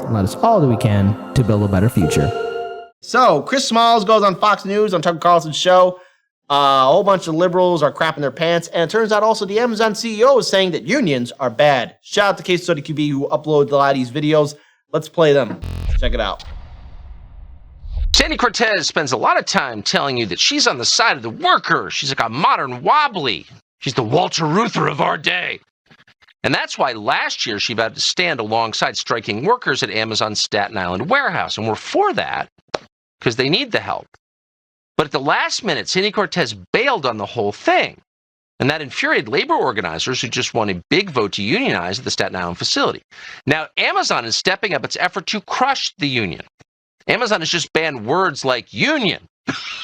and let us all do we can to build a better future. So, Chris Smalls goes on Fox News on Tucker Carlson's show. A whole bunch of liberals are crapping their pants, and it turns out also the Amazon CEO is saying that unions are bad. Shout out to Case Study QB who uploads a lot of these videos. Let's play them. Check it out. Sandy Cortez spends a lot of time telling you that she's on the side of the worker. She's like a modern Wobbly. She's the Walter Reuther of our day. And that's why last year she vowed to stand alongside striking workers at Amazon's Staten Island warehouse. And we're for that because they need the help. But at the last minute, Sandy Cortez bailed on the whole thing. And that infuriated labor organizers who just won a big vote to unionize at the Staten Island facility. Now, Amazon is stepping up its effort to crush the union. Amazon has just banned words like union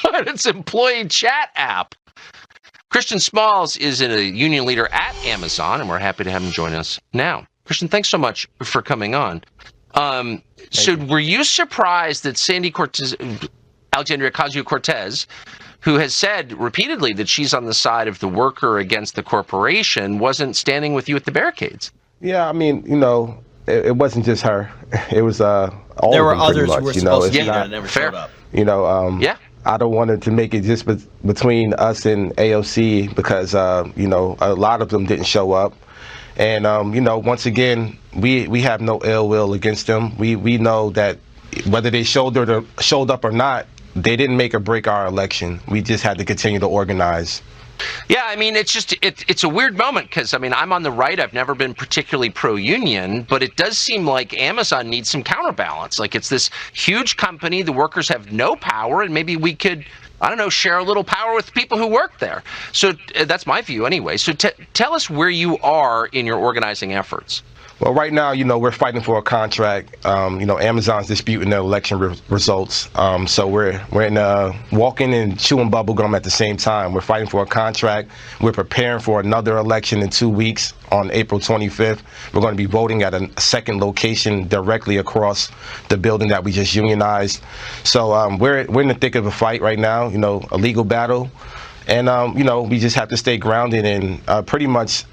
on its employee chat app. Christian Smalls is a union leader at Amazon, and we're happy to have him join us now. Christian, thanks so much for coming on. Were you surprised that Sandy Cortez, Alexandria Ocasio-Cortez, who has said repeatedly that she's on the side of the worker against the corporation, wasn't standing with you at the barricades? Yeah, I mean, it wasn't just her. It was all there of were them others much, who were supposed to be there that never showed up. Yeah. I don't want it to make it just between us and AOC because, a lot of them didn't show up. And, once again, we have no ill will against them. We know that whether they showed up or not, they didn't make or break our election. We just had to continue to organize. Yeah, I mean, it's a weird moment because, I'm on the right. I've never been particularly pro-union, but it does seem like Amazon needs some counterbalance. Like, it's this huge company. The workers have no power, and maybe we could, share a little power with people who work there. So that's my view anyway. So tell us where you are in your organizing efforts. Well, right now, we're fighting for a contract. Amazon's disputing their election results. So we're in walking and chewing bubble gum at the same time. We're fighting for a contract. We're preparing for another election in 2 weeks on April 25th. We're going to be voting at a second location directly across the building that we just unionized. So we're in the thick of a fight right now, a legal battle. And, we just have to stay grounded and pretty much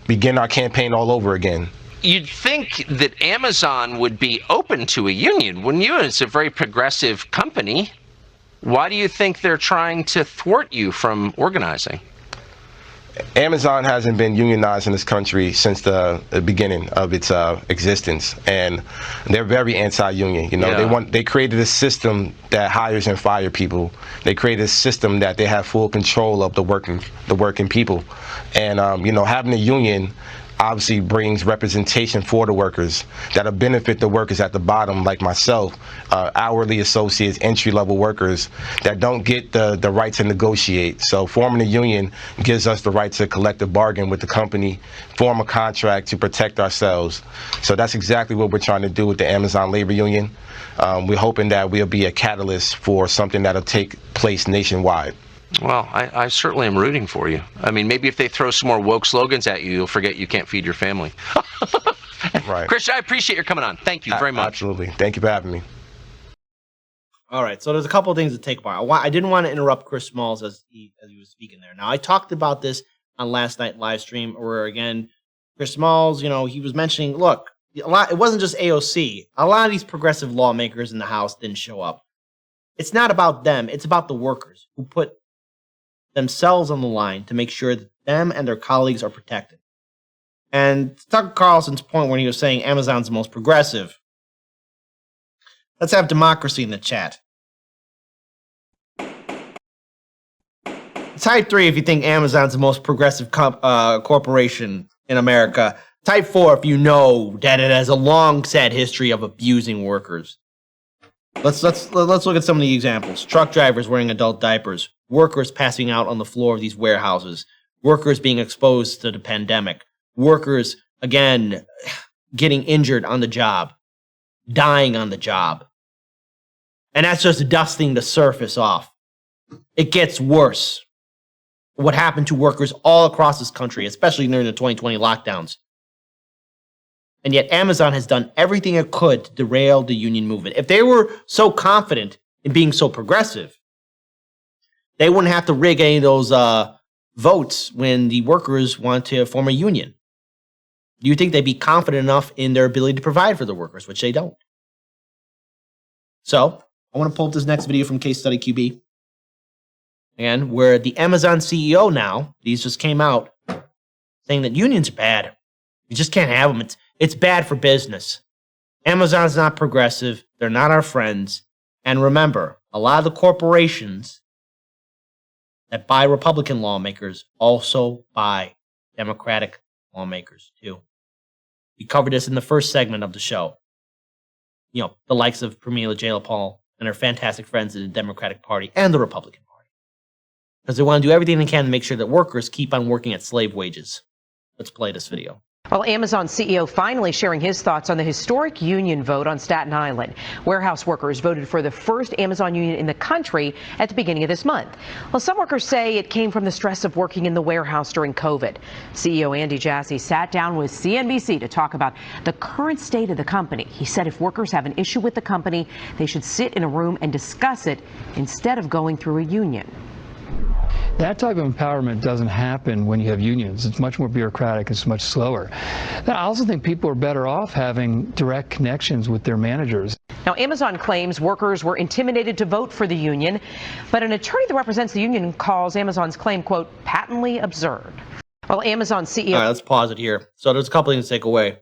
begin our campaign all over again. You'd think that Amazon would be open to a union, wouldn't you? It's a very progressive company. Why do you think they're trying to thwart you from organizing? Amazon hasn't been unionized in this country since the beginning of its existence, and they're very anti-union. They created a system that hires and fires people. They created a system that they have full control of the working people, and having a union obviously brings representation for the workers that'll benefit the workers at the bottom, like myself, hourly associates, entry-level workers that don't get the right to negotiate. So forming a union gives us the right to collective bargain with the company, form a contract to protect ourselves. So that's exactly what we're trying to do with the Amazon Labor Union. We're hoping that we'll be a catalyst for something that'll take place nationwide. Well, I certainly am rooting for you. Maybe if they throw some more woke slogans at you, you'll forget you can't feed your family. Right. Christian, I appreciate your coming on. Thank you very much. Absolutely. Thank you for having me. All right, so there's a couple of things to take apart. I didn't want to interrupt Chris Smalls as he was speaking there. Now, I talked about this on last night's live stream, where, again, Chris Smalls, he was mentioning, look, it wasn't just AOC. A lot of these progressive lawmakers in the House didn't show up. It's not about them. It's about the workers who put themselves on the line to make sure that them and their colleagues are protected. And Tucker Carlson's point when he was saying Amazon's the most progressive, let's have democracy in the chat. Type 3 if you think Amazon's the most progressive corporation in America. Type 4 if you know that it has a long sad history of abusing workers. Let's look at some of the examples. Truck drivers wearing adult diapers, workers passing out on the floor of these warehouses, workers being exposed to the pandemic, workers, again, getting injured on the job, dying on the job. And that's just dusting the surface off. It gets worse. What happened to workers all across this country, especially during the 2020 lockdowns. And yet Amazon has done everything it could to derail the union movement. If they were so confident in being so progressive, they wouldn't have to rig any of those votes when the workers want to form a union. Do you think they'd be confident enough in their ability to provide for the workers, which they don't? So I want to pull up this next video from Case Study QB. And where the Amazon CEO now, these just came out, saying that unions are bad. You just can't have them. It's bad for business. Amazon's not progressive. They're not our friends. And remember, a lot of the corporations that buy Republican lawmakers also buy Democratic lawmakers too. We covered this in the first segment of the show. You know, the likes of Pramila Jayapal and her fantastic friends in the Democratic Party and the Republican Party. Because they want to do everything they can to make sure that workers keep on working at slave wages. Let's play this video. Well, Amazon CEO finally sharing his thoughts on the historic union vote on Staten Island. Warehouse workers voted for the first Amazon union in the country at the beginning of this month. Well, some workers say it came from the stress of working in the warehouse during COVID. CEO Andy Jassy sat down with CNBC to talk about the current state of the company. He said if workers have an issue with the company, they should sit in a room and discuss it instead of going through a union. That type of empowerment doesn't happen when you have unions. It's much more bureaucratic. It's much slower. I also think people are better off having direct connections with their managers. Now, Amazon claims workers were intimidated to vote for the union, but an attorney that represents the union calls Amazon's claim, quote, patently absurd. Well, Amazon CEO... All right, let's pause it here. So there's a couple things to take away.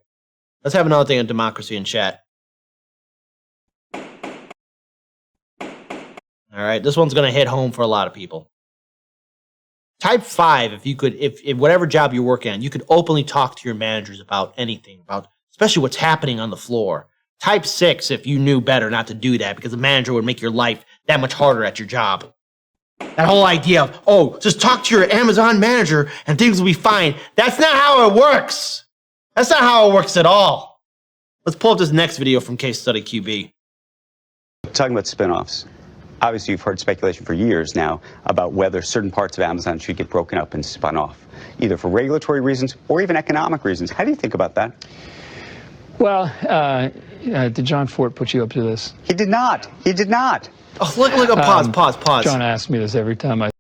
Let's have another thing on democracy in chat. All right, this one's going to hit home for a lot of people. Type 5, if you could, if whatever job you're working on, you could openly talk to your managers about anything, about especially what's happening on the floor. Type 6, if you knew better not to do that, because the manager would make your life that much harder at your job. That whole idea of, oh, just talk to your Amazon manager and things will be fine. That's not how it works. That's not how it works at all. Let's pull up this next video from Case Study QB. Talking about spinoffs. Obviously, you've heard speculation for years now about whether certain parts of Amazon should get broken up and spun off, either for regulatory reasons or even economic reasons. How do you think about that? Well, did John Fort put you up to this? He did not. He did not. Oh, look, pause. John asks me this every time I...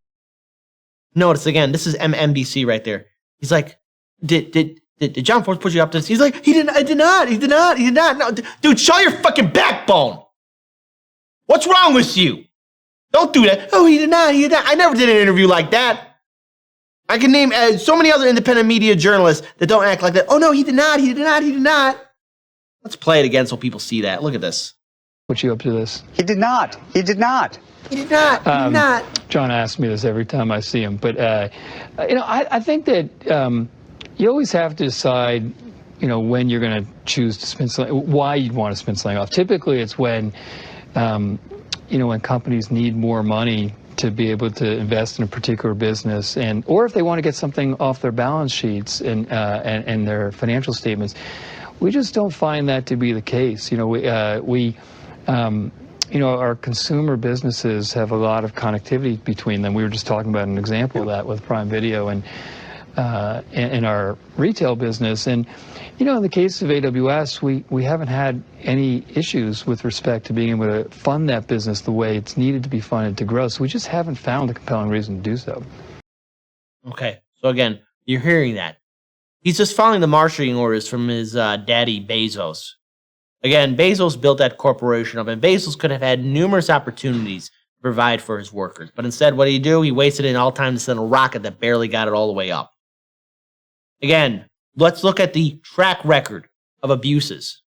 Notice again, this is MMBC right there. He's like, did John Fort put you up to this? He's like, he did not. No, dude, show your fucking backbone. What's wrong with you? Don't do that. Oh, he did not. I never did an interview like that. I can name so many other independent media journalists that don't act like that. Oh, no, he did not. Let's play it again so people see that. Look at this. Put you up to this? He did not. John asks me this every time I see him. But, I think that you always have to decide, when you're going to choose to spin something, why you'd want to spin something off. Typically, it's when... when companies need more money to be able to invest in a particular business, or if they want to get something off their balance sheets and their financial statements, we just don't find that to be the case. Our consumer businesses have a lot of connectivity between them. We were just talking about an example of that with Prime Video and in our retail business. And, in the case of AWS, we haven't had any issues with respect to being able to fund that business the way it's needed to be funded to grow. So we just haven't found a compelling reason to do so. Okay. So again, you're hearing that. He's just following the marching orders from his daddy, Bezos. Again, Bezos built that corporation up, and Bezos could have had numerous opportunities to provide for his workers. But instead, what did he do? He wasted it in all time to send a rocket that barely got it all the way up. Again, let's look at the track record of abuses.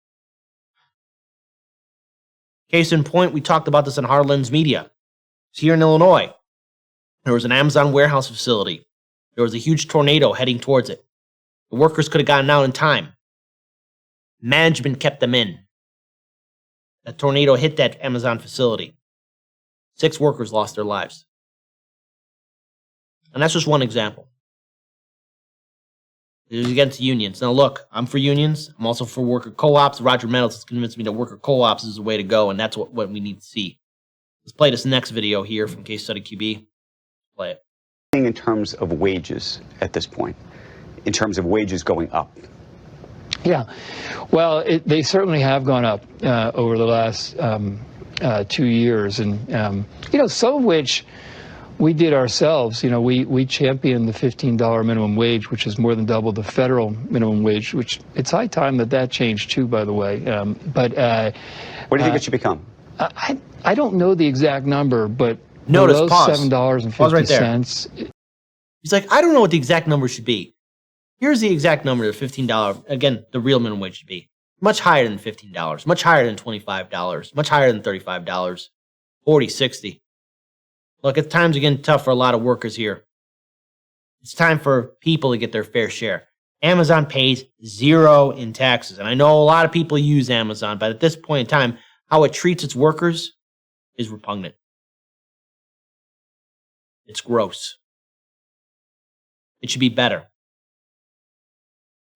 Case in point, we talked about this in Harlan's Media. It's here in Illinois. There was an Amazon warehouse facility. There was a huge tornado heading towards it. The workers could have gotten out in time. Management kept them in. That tornado hit that Amazon facility. 6 workers lost their lives. And that's just one example. It was against unions. Now look, I'm for unions. I'm also for worker co-ops. Roger Meadows has convinced me that worker co-ops is the way to go, and that's what we need to see. Let's play this next video here from Case Study QB. Play it. In terms of wages at this point, in terms of wages going up. Yeah, well, they certainly have gone up over the last 2 years, and some of which we did ourselves. We championed the $15 minimum wage, which is more than double the federal minimum wage, which it's high time that changed too, by the way. What do you think it should become? I don't know the exact number, but Notice, below pause. $7.50. Pause right there. He's like, I don't know what the exact number should be. Here's the exact number of $15. Again, the real minimum wage should be much higher than $15, much higher than $25, much higher than $35, 40, 60. Look, it's times again tough for a lot of workers here. It's time for people to get their fair share. Amazon pays 0 in taxes. And I know a lot of people use Amazon, but at this point in time, how it treats its workers is repugnant. It's gross. It should be better.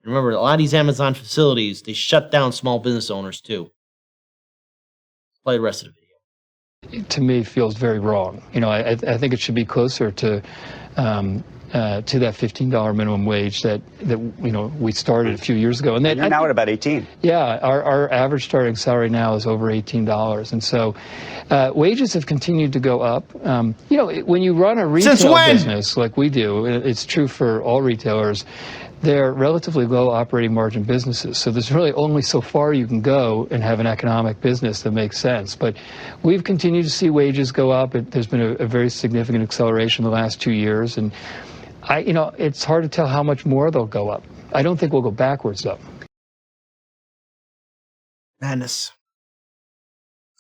Remember, a lot of these Amazon facilities, they shut down small business owners too. Let's play the rest of the video. To me, feels very wrong. You know, I think it should be closer to that $15 minimum wage that you know we started a few years ago. And that, you're now at about 18. Yeah, our average starting salary now is over $18, and so wages have continued to go up. You know, when you run a retail business like we do, it's true for all retailers. They're relatively low operating margin businesses, so there's really only so far you can go and have an economic business that makes sense. But we've continued to see wages go up. There's been a very significant acceleration the last 2 years, and you know, it's hard to tell how much more they'll go up. I don't think we'll go backwards, though. Madness.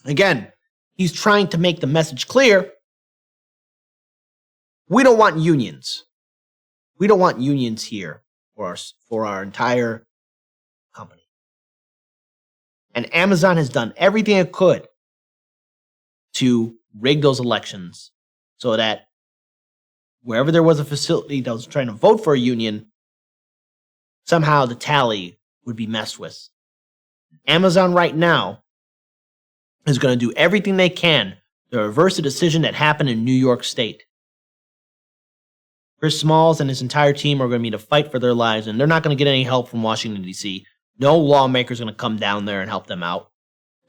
Again, he's trying to make the message clear. We don't want unions. We don't want unions here for our entire company. And Amazon has done everything it could to rig those elections so that wherever there was a facility that was trying to vote for a union, somehow the tally would be messed with. Amazon right now is going to do everything they can to reverse a decision that happened in New York State. Chris Smalls and his entire team are going to need to fight for their lives, and they're not going to get any help from Washington, D.C. No lawmaker is going to come down there and help them out.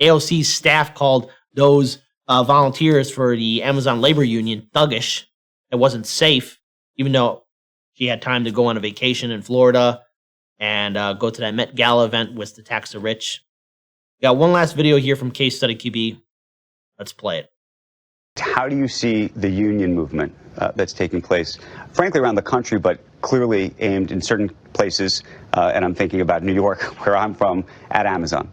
AOC's staff called those volunteers for the Amazon labor union thuggish. It wasn't safe, even though she had time to go on a vacation in Florida and go to that Met Gala event with the Tax the Rich. We got one last video here from Case Study QB. Let's play it. How do you see the union movement that's taking place, frankly, around the country, but clearly aimed in certain places, and I'm thinking about New York, where I'm from, at Amazon?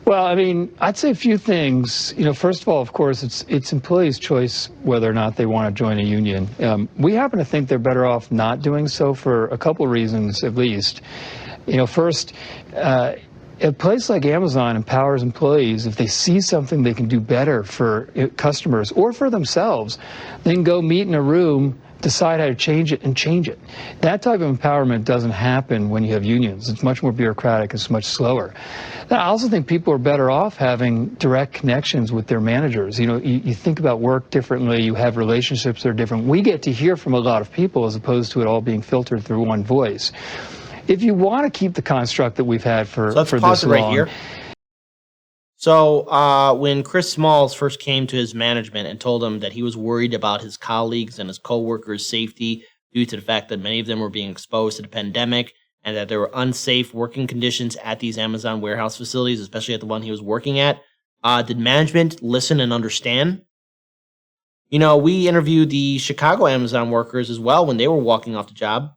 Well, I mean, I'd say a few things. You know, first of all, of course, it's employees' choice whether or not they want to join a union. We happen to think they're better off not doing so for a couple of reasons, at least. You know, first, a place like Amazon empowers employees. If they see something they can do better for customers or for themselves, they can go meet in a room, decide how to change it, and change it. That type of empowerment doesn't happen when you have unions. It's much more bureaucratic. It's much slower. I also think people are better off having direct connections with their managers. You know, you think about work differently. You have relationships that are different. We get to hear from a lot of people as opposed to it all being filtered through one voice. If you want to keep the construct that we've had for let's for pause this it right long, here. So when Chris Smalls first came to his management and told him that he was worried about his colleagues and his coworkers' safety due to the fact that many of them were being exposed to the pandemic and that there were unsafe working conditions at these Amazon warehouse facilities, especially at the one he was working at, did management listen and understand? You know, we interviewed the Chicago Amazon workers as well when they were walking off the job.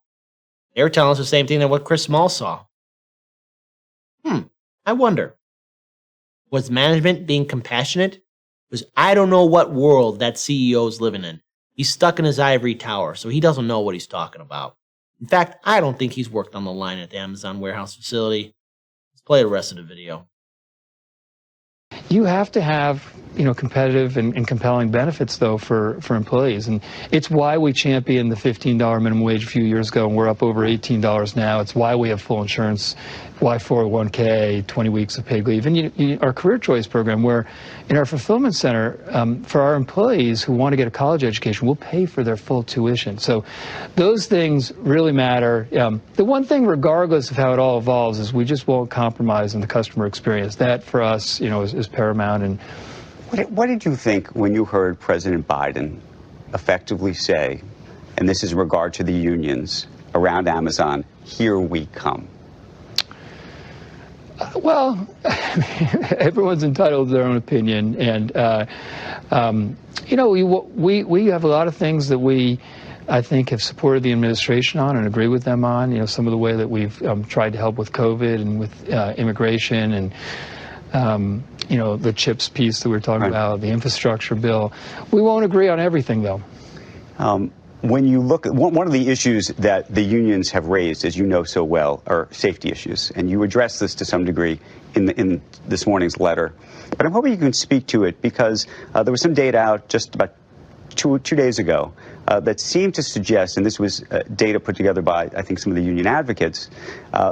They were telling us the same thing that what Chris Smalls saw. I wonder. Was management being compassionate? Because I don't know what world that CEO is living in. He's stuck in his ivory tower, so he doesn't know what he's talking about. In fact, I don't think he's worked on the line at the Amazon warehouse facility. Let's play the rest of the video. You have to have, you know, competitive and compelling benefits, though, for employees. And it's why we championed the $15 minimum wage a few years ago, and we're up over $18 now. It's why we have full insurance, why 401k, 20 weeks of paid leave, and our career choice program, where in our fulfillment center, for our employees who want to get a college education, we'll pay for their full tuition. So those things really matter. The one thing, regardless of how it all evolves, is we just won't compromise on the customer experience. That, for us, you know, is paramount. And what did you think when you heard President Biden effectively say, and this is in regard to the unions around Amazon, here we come? Well, everyone's entitled to their own opinion, and we have a lot of things that I think have supported the administration on and agree with them on. Some of the way that we've tried to help with COVID and with immigration and the CHIPS piece that we were talking about, the infrastructure bill. We won't agree on everything, though. When you look at one of the issues that the unions have raised, as you know so well, are safety issues, and you address this to some degree in this morning's letter. But I'm hoping you can speak to it because there was some data out just about two days ago that seemed to suggest, and this was data put together by, I think, some of the union advocates,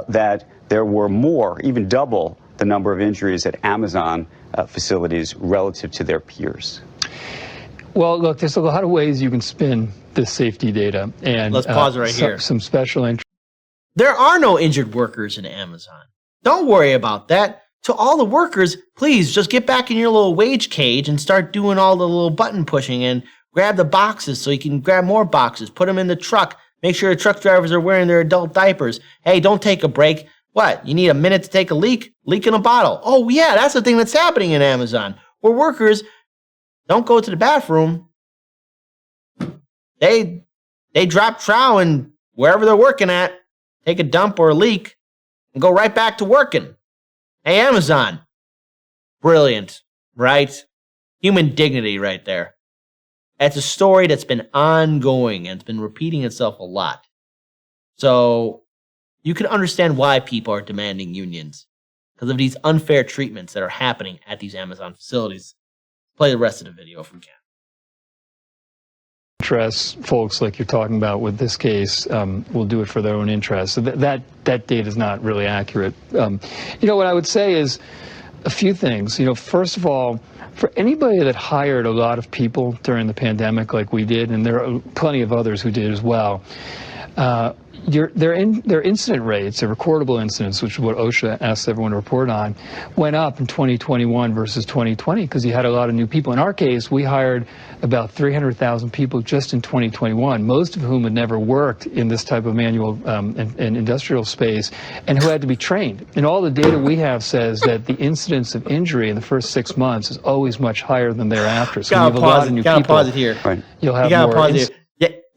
that there were more, even double, the number of injuries at Amazon facilities relative to their peers. Well, look, there's a lot of ways you can spin this safety data. And let's pause right here. Some special interest. There are no injured workers in Amazon. Don't worry about that. To all the workers, please just get back in your little wage cage and start doing all the little button pushing and grab the boxes so you can grab more boxes. Put them in the truck. Make sure the truck drivers are wearing their adult diapers. Hey, don't take a break. What? You need a minute to take a leak? Leak in a bottle. Oh, yeah, that's the thing that's happening in Amazon. Where workers don't go to the bathroom. They drop trow and wherever they're working at, take a dump or a leak, and go right back to working. Hey, Amazon. Brilliant, right? Human dignity right there. It's a story that's been ongoing and it's been repeating itself a lot. So you can understand why people are demanding unions because of these unfair treatments that are happening at these Amazon facilities. Play the rest of the video if we can. Interest folks like you're talking about with this case will do it for their own interest. So that data is not really accurate. What I would say is a few things. First of all, for anybody that hired a lot of people during the pandemic like we did, and there are plenty of others who did as well, their incident rates, their recordable incidents, which is what OSHA asks everyone to report on, went up in 2021 versus 2020 because you had a lot of new people. In our case, we hired about 300,000 people just in 2021, most of whom had never worked in this type of manual and industrial space and who had to be trained. And all the data we have says that the incidence of injury in the first 6 months is always much higher than thereafter. So you have a lot of new people. Pause it here. Right. You'll have gotta more. pause it here.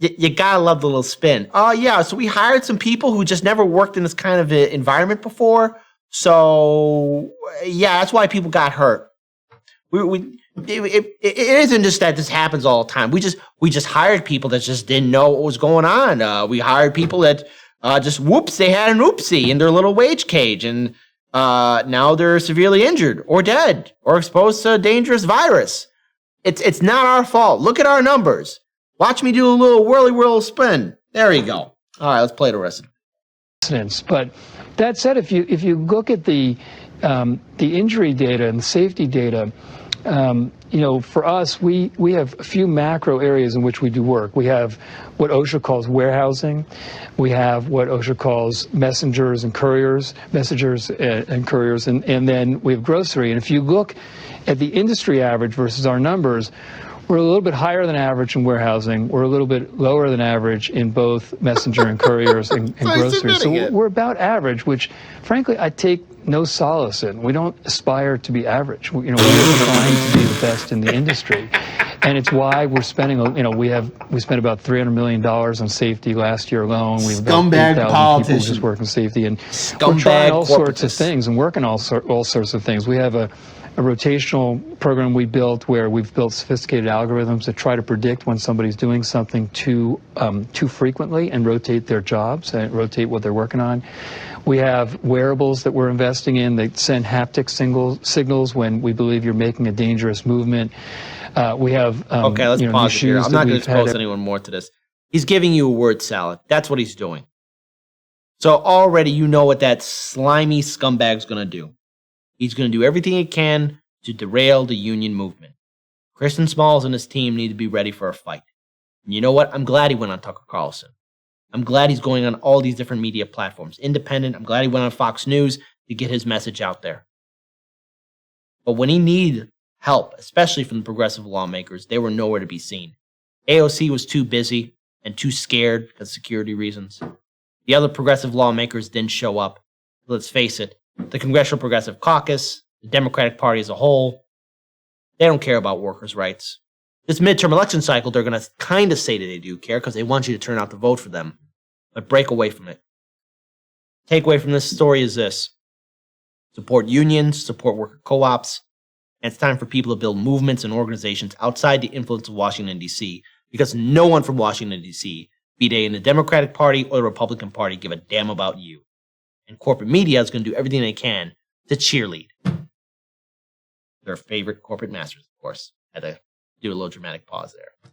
You gotta love the little spin. Oh yeah, so we hired some people who just never worked in this kind of environment before. So yeah, that's why people got hurt. It isn't just that this happens all the time. We just hired people that just didn't know what was going on. We hired people that just whoops, they had an oopsie in their little wage cage, and now they're severely injured or dead or exposed to a dangerous virus. It's not our fault. Look at our numbers. Watch me do a little whirly spin. There you go. All right, let's play the rest of it. But that said, if you look at the injury data and the safety data, for us, we have a few macro areas in which we do work. We have what OSHA calls warehousing. We have what OSHA calls messengers and couriers, and then we have grocery. And if you look at the industry average versus our numbers, we're a little bit higher than average in warehousing. We're a little bit lower than average in both messenger and couriers and grocery. So we're about average, which, frankly, I take no solace in. We don't aspire to be average. We're trying to be the best in the industry, and it's why we're spending. We spent about $300 million on safety last year alone. We have about 8,000 people just working safety, and we're trying all sorts of things and working all sorts of things. We have a rotational program we built where we've built sophisticated algorithms that try to predict when somebody's doing something too frequently and rotate their jobs and rotate what they're working on. We have wearables that we're investing in that send haptic signals when we believe you're making a dangerous movement. We have okay, let's pause it here. I'm not going to expose anyone more to this. He's giving you a word salad. That's what he's doing. So already you know what that slimy scumbag's going to do. He's going to do everything he can to derail the union movement. Kristen Smalls and his team need to be ready for a fight. And you know what? I'm glad he went on Tucker Carlson. I'm glad he's going on all these different media platforms. Independent. I'm glad he went on Fox News to get his message out there. But when he needed help, especially from the progressive lawmakers, they were nowhere to be seen. AOC was too busy and too scared because of security reasons. The other progressive lawmakers didn't show up. Let's face it, the Congressional Progressive Caucus, the Democratic Party as a whole, they don't care about workers' rights. This midterm election cycle, they're going to kind of say that they do care because they want you to turn out to vote for them. But break away from it. Takeaway from this story is this. Support unions, support worker co-ops, and it's time for people to build movements and organizations outside the influence of Washington, D.C., because no one from Washington, D.C., be they in the Democratic Party or the Republican Party, give a damn about you. And corporate media is going to do everything they can to cheerlead. Their favorite corporate masters, of course. Had to do a little dramatic pause there.